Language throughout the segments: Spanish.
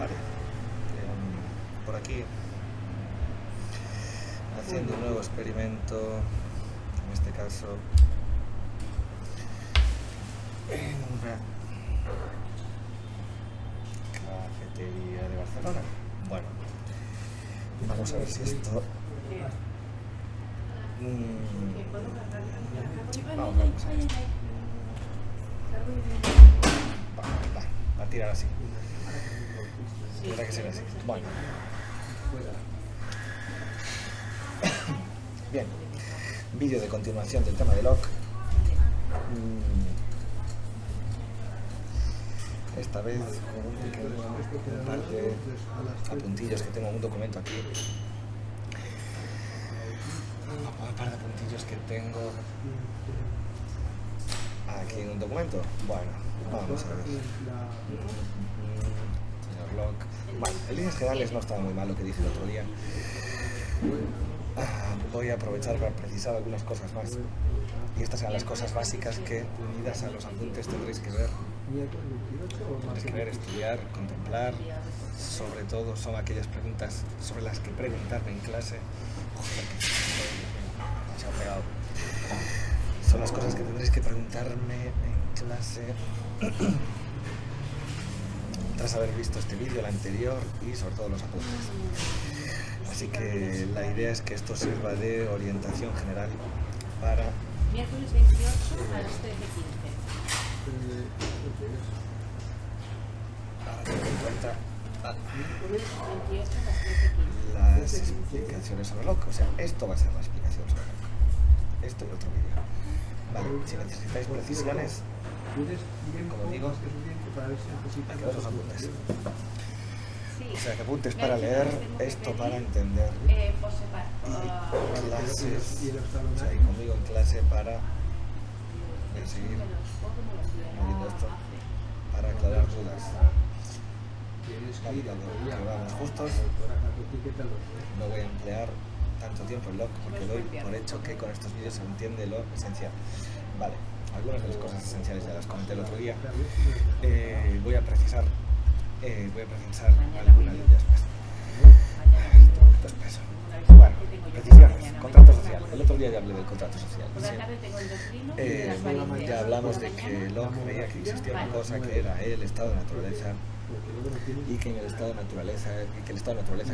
Vale. Por aquí, haciendo un nuevo experimento, en este caso en una cafetería de Barcelona. Bueno, vamos a ver si esto... Vamos a ver esto. Va a tirar así. Tendrá que ser así. Bueno. Bien. Vídeo de continuación del tema de Locke. Esta vez con un par de apuntillos que tengo en un documento aquí. Un par de apuntillos que tengo aquí en un documento. Bueno, vamos a ver. Señor Locke. Bueno, en líneas generales no estaba muy mal lo que dije el otro día. Voy a aprovechar para precisar algunas cosas más. Y estas serán las cosas básicas que, unidas a los apuntes, tendréis que ver, estudiar, contemplar. Sobre todo son aquellas preguntas sobre las que preguntarme en clase. Se ha pegado. Son las cosas que tendréis que preguntarme en clase tras haber visto este vídeo, el anterior y sobre todo los apuntes. Así que la idea es que esto sirva de orientación general para... Miércoles 28 a las 13:15. Para tener en cuenta Miércoles 28 a las 13:15. las explicaciones sobre Locke. O sea, esto va a ser la explicación sobre Locke. Esto y otro vídeo. Vale, si necesitáis precisiones, como digo, hay que ver los apuntes. O sea, que apuntes para leer, esto para entender. Por separado. Y clases, o sea, y conmigo en clase para seguir viendo esto, para aclarar dudas. Vale, cuando vamos justos, no voy a emplear tanto tiempo en Locke porque doy por hecho que con estos vídeos se entiende lo esencial. Vale, algunas de las cosas esenciales ya las comenté el otro día. Voy a precisar algunas de ellas más. Esto es peso. Bueno, precisiones. Contrato social. El otro día ya hablé del contrato social. ¿Sí? Ya hablamos de que Locke creía que existía una cosa que era el estado de naturaleza y que en el estado de naturaleza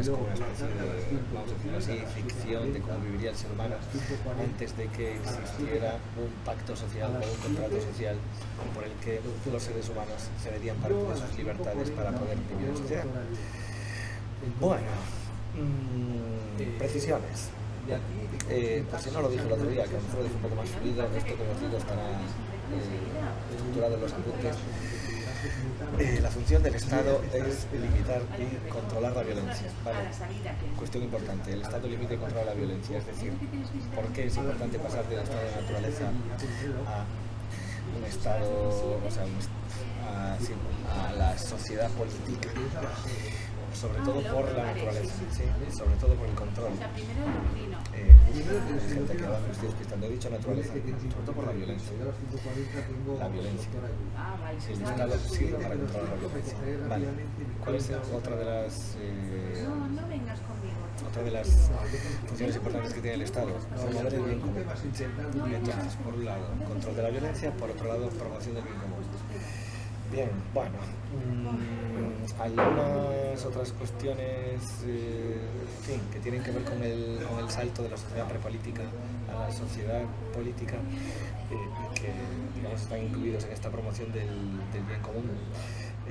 es como una especie de, vamos a decirlo así, ficción de cómo viviría el ser humano antes de que existiera un pacto social o un contrato social por el que los seres humanos cederían parte de sus libertades para poder vivir en sociedad. Bueno, precisiones. Por si no lo dije el otro día, que a lo mejor lo dije un poco más fluido, esto que os digo estará estructurado en los apuntes. La función del Estado es limitar y controlar la violencia. Vale. Cuestión importante, el Estado limita y controla la violencia, es decir, ¿por qué es importante pasar del estado de naturaleza a un estado, o sea, a la sociedad política? Sobre todo por la naturaleza, ¿sí? Sobre todo por el control. Hay gente que va, me estoy despistando, he dicho naturaleza, sobre todo por la violencia. La violencia. El Estado sirve para controlar la violencia. Vale. ¿Cuál es otra de las funciones importantes que tiene el Estado? Promover el bien común. Entonces, por un lado, control de la violencia, por otro lado, promoción del bien común. Bien, bueno, algunas otras cuestiones en fin, que tienen que ver con el salto de la sociedad prepolítica a la sociedad política y que, digamos, están incluidos en esta promoción del bien común,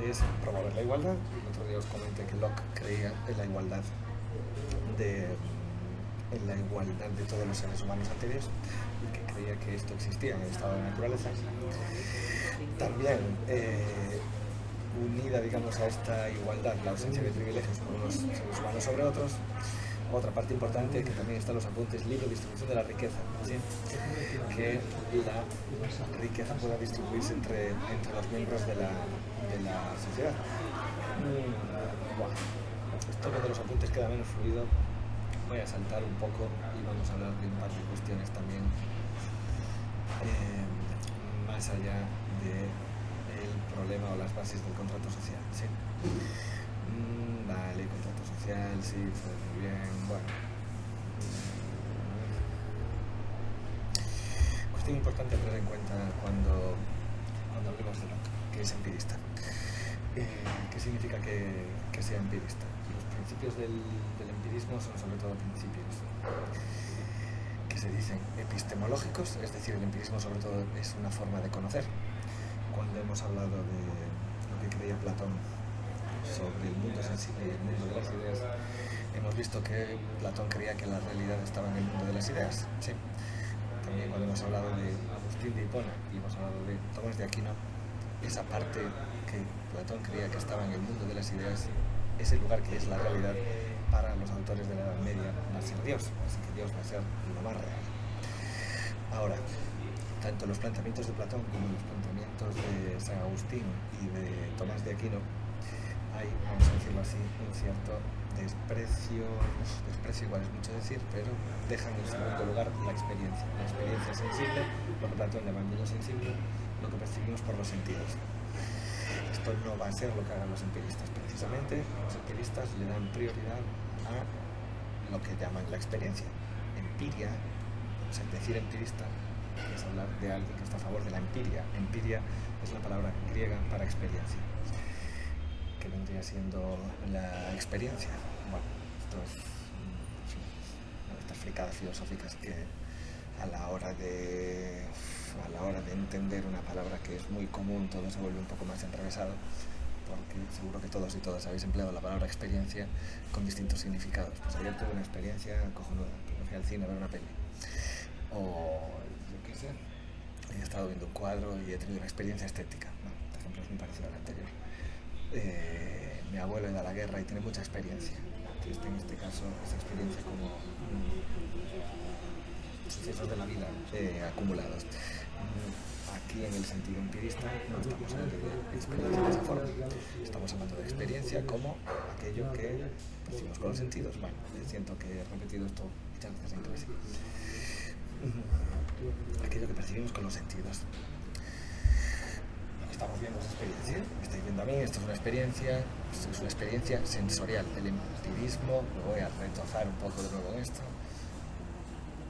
es promover la igualdad. El otro día os comenté que Locke creía en la igualdad de todos los seres humanos anteriores y que creía que esto existía en el estado de naturaleza. También unida, digamos, a esta igualdad, la ausencia de privilegios por unos seres humanos sobre otros. Otra parte importante que también está en los apuntes, libre distribución de la riqueza, ¿sí? Que la riqueza pueda distribuirse entre los miembros de la sociedad. Bueno, esto que de los apuntes queda menos fluido, voy a saltar un poco y vamos a hablar de un par de cuestiones también más allá del problema o las bases del contrato social, ¿sí? social, sí, fue muy bien, bueno. Cuestión importante a tener en cuenta cuando hablemos de Locke, que es empirista. ¿Qué significa que sea empirista? Los principios del empirismo son sobre todo principios que se dicen epistemológicos, es decir, el empirismo sobre todo es una forma de conocer. Cuando hemos hablado de lo que creía Platón sobre el mundo sensible y el mundo de las ideas, hemos visto que Platón creía que la realidad estaba en el mundo de las ideas. Sí. También cuando hemos hablado de Agustín de Hipona y hemos hablado de Tomás de Aquino, esa parte que Platón creía que estaba en el mundo de las ideas, ese lugar que es la realidad, para los autores de la Edad Media va a ser Dios, así que Dios va a ser lo más real. Ahora, tanto los planteamientos de Platón como los planteamientos de San Agustín y de Tomás de Aquino, hay, vamos a decirlo así, un cierto desprecio igual es mucho decir, pero dejan en segundo lugar la experiencia sensible, lo que Platón llama el mundo sensible, lo que percibimos por los sentidos. Esto no va a ser lo que hagan los empiristas, precisamente los empiristas le dan prioridad a lo que llaman la experiencia. Empiria, o sea, decir empirista es hablar de alguien que está a favor de la empiria. Empiria es la palabra griega para experiencia, que vendría siendo la experiencia. Bueno, esto es una de estas fricadas filosóficas que a la hora de entender una palabra que es muy común, todo se vuelve un poco más enrevesado, porque seguro que todos y todas habéis empleado la palabra experiencia con distintos significados. Pues ayer tuve una experiencia cojonuda, me fui al cine a ver una peli, o yo qué sé, he estado viendo un cuadro y he tenido una experiencia estética. Bueno, este ejemplo es muy parecido al anterior. Mi abuelo era a la guerra y tiene mucha experiencia. Entonces, en este caso, esa experiencia como sucesos de la vida acumulados. Aquí, en el sentido empirista, no estamos hablando de experiencia de esa forma. Estamos hablando de experiencia como aquello que percibimos con los sentidos. Bueno, siento que he repetido esto muchas veces en clase. Aquello que percibimos con los sentidos. Estamos viendo esa experiencia, me estáis viendo a mí, esto es una experiencia sensorial. El empirismo, me voy a retozar un poco de nuevo en esto,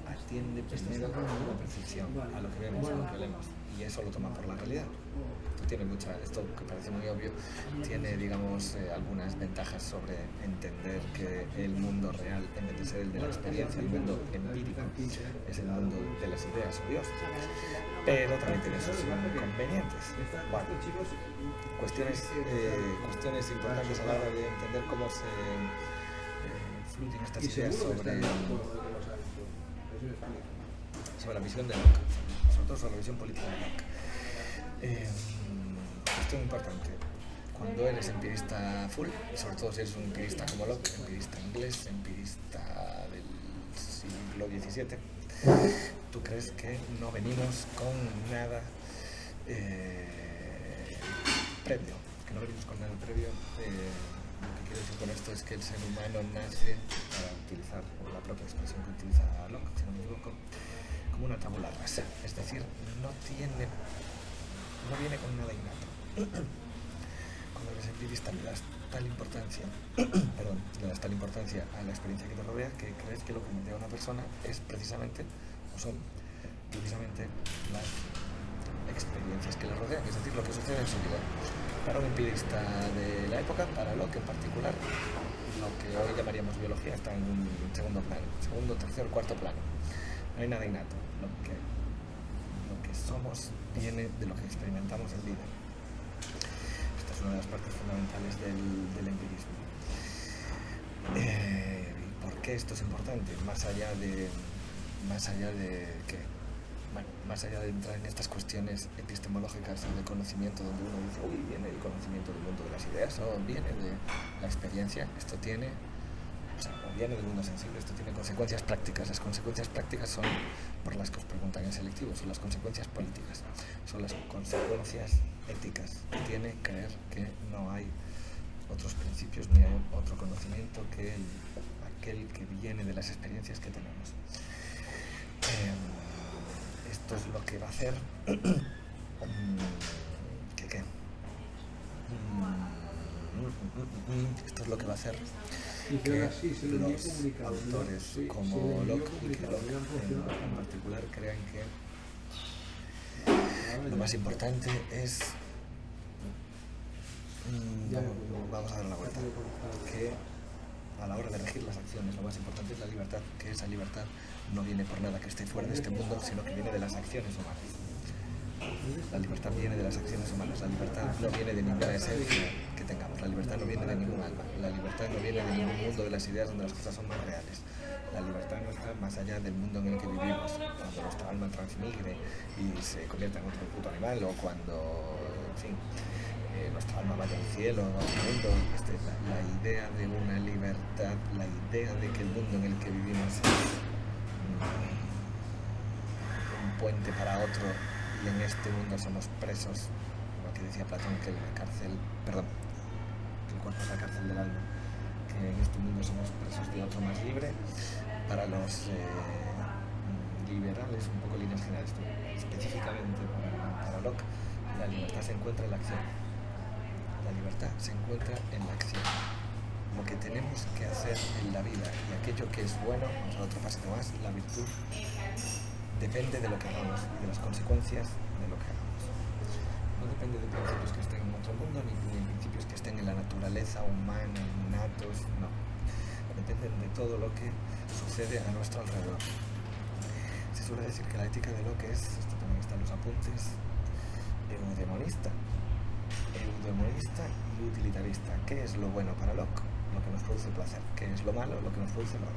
atiende primero a la percepción, a lo que vemos, a lo que olemos, y eso lo toma por la realidad. Esto que parece muy obvio, tiene, digamos, algunas ventajas sobre entender que el mundo real, en vez de ser el de la experiencia, el mundo empírico, es el mundo de las ideas o Dios. Pero también tiene sus inconvenientes. Bueno, cuestiones importantes a la hora de entender cómo se fluyen estas ideas sobre la visión de Locke, sobre todo sobre la visión política de Locke. Cuestión importante: cuando eres empirista full, y sobre todo si eres un empirista como Locke, empirista inglés, empirista del siglo XVII, tú crees que no venimos con nada previo, Lo que quiero decir con esto es que el ser humano nace, para utilizar la propia expresión que utiliza Locke, si no me equivoco, como una tabula rasa, es decir, no viene con nada innato. Cuando eres empirista le das tal importancia a la experiencia que te rodea, que crees que lo que motiva a una persona es precisamente las experiencias que le rodean, es decir, lo que sucede en su vida. Para un empirista de la época, para Locke en particular, lo que hoy llamaríamos biología está en un segundo plano, segundo, tercer, cuarto plano. No hay nada innato. Lo que somos viene de lo que experimentamos en vida. Esta es una de las partes fundamentales del empirismo. ¿Por qué esto es importante? Más allá de entrar en estas cuestiones epistemológicas o de conocimiento, donde uno dice, viene el conocimiento del mundo de las ideas o viene de la experiencia, o viene del mundo sensible, esto tiene consecuencias prácticas. Las consecuencias prácticas son, por las que os preguntan en selectivo, son las consecuencias políticas, son las consecuencias éticas que tiene creer que no hay otros principios ni hay otro conocimiento que aquel que viene de las experiencias que tenemos. Esto es lo que va a hacer esto es lo que va a hacer que los autores como Locke y que Locke en particular crean que lo más importante es, vamos a dar la vuelta, que a la hora de regir las acciones lo más importante es la libertad, que esa libertad no viene por nada que esté fuera de este mundo, sino que viene de las acciones humanas. La libertad viene de las acciones humanas, la libertad no viene de ninguna esencia que tengamos, la libertad no viene de ningún alma, la libertad no viene de ningún mundo de las ideas donde las cosas son más reales. La libertad no está más allá del mundo en el que vivimos, cuando nuestra alma transmigre y se convierta en otro puto animal, o cuando, en fin, nuestra alma vaya al cielo, a otro mundo. La idea de una libertad, la idea de que el mundo en el que vivimos es un puente para otro, y en este mundo somos presos, lo que decía Platón, que la cárcel, perdón, que el cuerpo es la cárcel del alma, que en este mundo somos presos de otro más libre. Para los liberales, un poco en líneas generales, específicamente para Locke, la libertad se encuentra en la acción. La libertad se encuentra en la acción. Lo que tenemos que hacer en la vida y aquello que es bueno, vamos a otro pasito más, la virtud depende de lo que hagamos y de las consecuencias de lo que hagamos. No depende de principios que estén en otro mundo, ni de principios que estén en la naturaleza humana, innatos, no. Dependen de todo lo que sucede a nuestro alrededor. Se suele decir que la ética de Locke es, esto también está en los apuntes, eudemonista y utilitarista. ¿Qué es lo bueno para Locke? Lo que nos produce placer. ¿Qué es lo malo? Lo que nos produce dolor.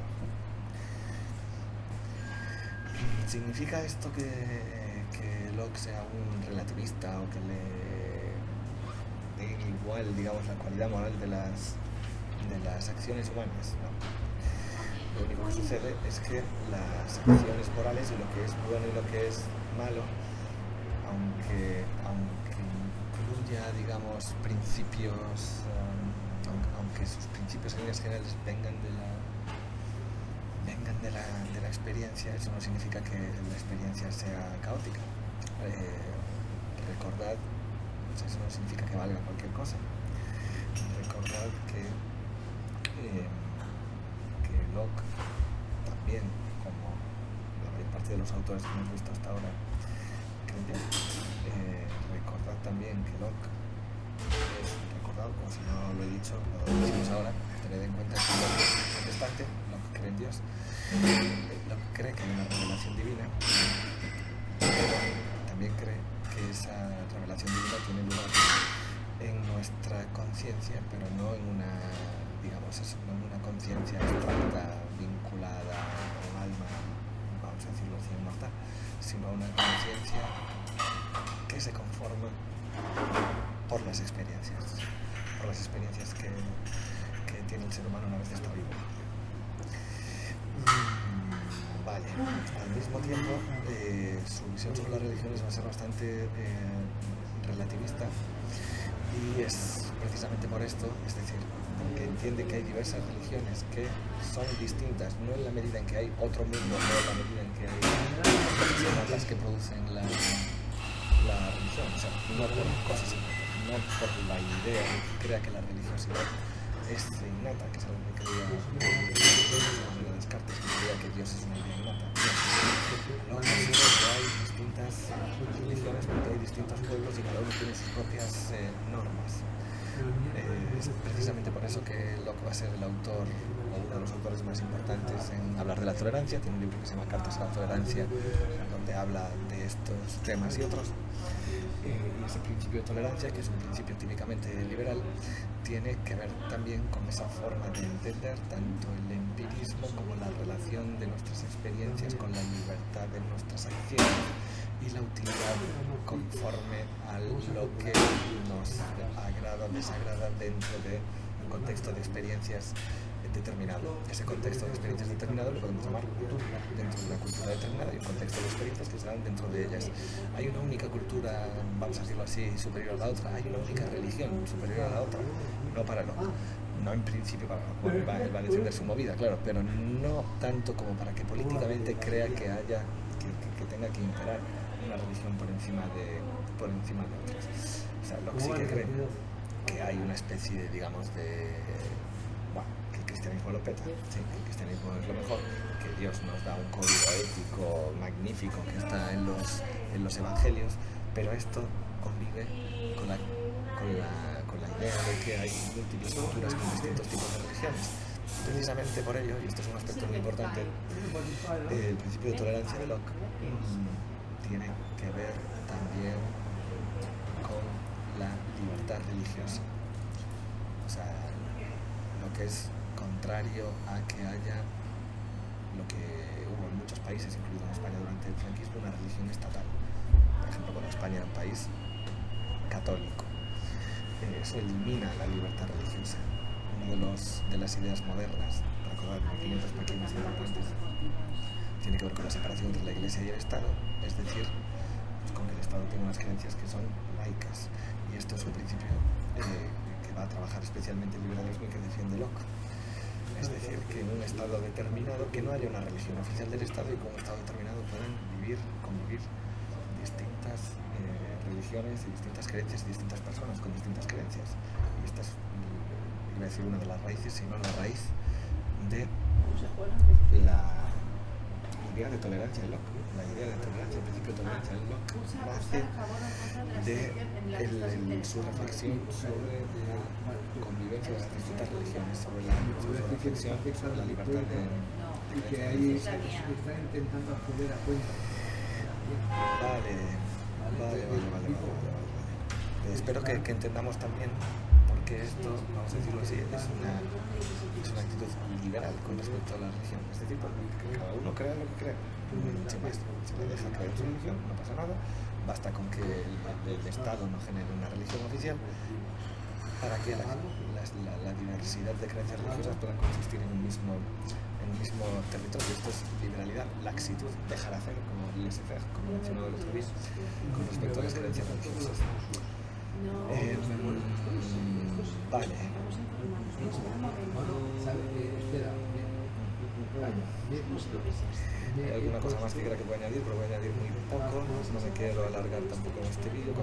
¿Significa esto que Locke sea un relativista o que le dé igual, digamos, la cualidad moral de las acciones humanas? No. Lo único que sucede es que las acciones morales y lo que es bueno y lo que es malo, aunque incluya, digamos, principios, aunque sus principios en líneas generales vengan de la experiencia, eso no significa que la experiencia sea caótica. Recordad, eso no significa que valga cualquier cosa. Recordad que Locke también, como la mayor parte de los autores que hemos visto hasta ahora, recordad también que Locke es recordado, como si no lo he dicho, lo decimos ahora, tened en cuenta que Locke es protestante, Locke cree en Dios, Locke cree que hay una revelación divina, pero también cree que esa revelación divina tiene lugar en nuestra conciencia, pero no en una, digamos eso, no en una conciencia abstracta, vinculada a un alma, vamos a decirlo así, inmortal, sino una conciencia que se conforma por las experiencias que tiene el ser humano una vez está vivo. Vale, al mismo tiempo su visión sobre las religiones va a ser bastante relativista, y es precisamente por esto, es decir, que entiende que hay diversas religiones que son distintas, no en la medida en que hay otro mundo, no en la medida en que hay las que producen la religión, o sea, no por cosas innatas, no por la idea de que crea que la religiosidad es innata, que es algo que creía Descartes, que creía que Dios es una idea innata. No, considero que hay distintas religiones porque hay distintos pueblos y cada uno tiene sus propias normas. Es precisamente por eso que Locke va a ser el autor, o uno de los autores más importantes en hablar de la tolerancia. Tiene un libro que se llama Cartas a la Tolerancia, donde habla de estos temas y otros. Y ese principio de tolerancia, que es un principio típicamente liberal, tiene que ver también con esa forma de entender tanto el empirismo como la relación de nuestras experiencias con la libertad de nuestras acciones y la utilidad conforme a lo que nos agrada o desagrada dentro de un contexto de experiencias determinado. Ese contexto de experiencias determinado lo podemos llamar cultura, dentro de una cultura determinada hay un contexto de experiencias que se dan dentro de ellas. Hay una única cultura, vamos a decirlo así, superior a la otra, hay una única religión superior a la otra, no para Locke. No en principio para Locke, él va a defender su movida, claro, pero no tanto como para que políticamente crea que haya, que tenga que imperar una religión por encima de otras. O sea, Locke sí que cree que hay una especie de, digamos, bueno, que el cristianismo lo peta, sí, que el cristianismo es lo mejor, que Dios nos da un código ético magnífico que está en los evangelios, pero esto convive con la idea de que hay múltiples culturas con distintos tipos de religiones. Precisamente por ello, y esto es un aspecto muy importante, el principio de tolerancia de Locke tiene que ver también con la libertad religiosa. O sea, lo que es contrario a que haya lo que hubo en muchos países, incluido en España durante el franquismo, una religión estatal. Por ejemplo, cuando España era un país católico. Eso elimina la libertad religiosa. Una de las ideas modernas, recordad, movimientos pequeños y importantes, tiene que ver con la separación entre la Iglesia y el Estado, es decir, pues con que el Estado tiene unas creencias que son laicas. Y esto es un principio que va a trabajar especialmente el liberalismo y que defiende Locke. Es decir, que en un Estado determinado, que no haya una religión oficial del Estado y con un Estado determinado puedan convivir distintas religiones y distintas creencias y distintas personas con distintas creencias. Y esta es, iba a decir, una de las raíces, sino la raíz de la idea de tolerancia de Locke. La idea de tolerancia, el principio de tolerancia de Locke nace de su reflexión sobre la convivencia de las distintas religiones, sobre su reflexión sobre la libertad de que ahí se está intentando acceder a cuenta. Vale. Espero que entendamos también por qué esto, vamos a decirlo así, es una actitud liberal con respecto a la religión. Es decir, que cada uno crea lo que crea. Sin más, se le deja creer su religión, no pasa nada. Basta con que el Estado no genere una religión oficial para que la diversidad de creencias religiosas puedan coexistir en un mismo territorio. Esto es liberalidad, laxitud, dejar hacer, como laissez-faire, como mencionado el otro día, con respecto a las creencias religiosas. Vale. Hay alguna cosa más que quiera que pueda añadir, pero voy a añadir muy poco. No me quiero alargar tampoco en este vídeo.